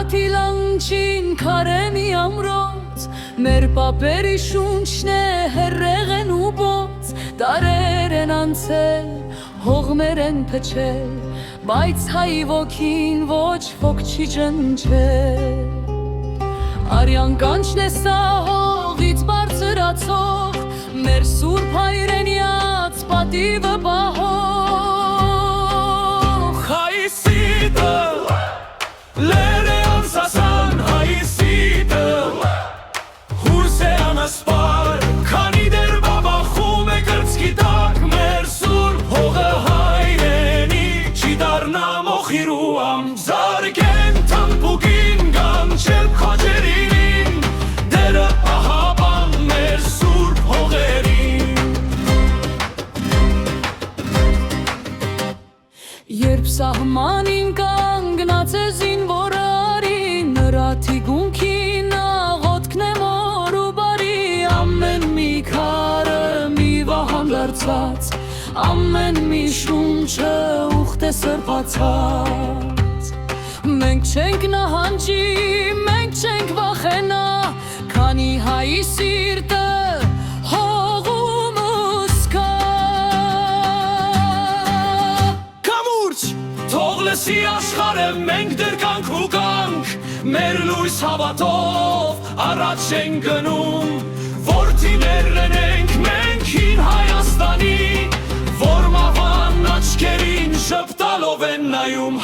Արարատի լանջին քարեմի ամրոց Մեր պապերի շունչն է հեռեղ են ու բոց Դարեր են անցել, հողներ են փչել Բայց հայի ոգին ոչ ոք չի ջնջել Արյան կանչն է սա հողից բարձրացող Մեր սուրբ հայրենյաց պատիվը պահող Հայի սիտը, լեր է անսասան հայի սիտը Հույս է անասպար, քանի դեր բաբախում է կրծքի տակ Մեր սուրբ հողը հայրենիք չի դառնա մոխիրու ամզարգեն Թամպուկին գանչել քաջերին Դերը ահաբան մեր սուրբ հողերին Երբ սահմանին կանգնած է զինվորարին Նրա թիկունքին աղոթքն է մոր ու բարի Ամեն մի քարը մի վահան դարձած Ամեն մի շունչը ուխտ է սրբացած Մենք չենք նահանջի, մենք չենք վախենա Քանի հայի սիրտը հողումս կա Կամուրջ, թող լսի աշխարը մենք դեր կանք ու կանք Մեր լույս հավատով առաջ ենք գնում Որդիներն ենք մենք հին Հայաստանի Որ մավան աչքերին շպտալով են նայում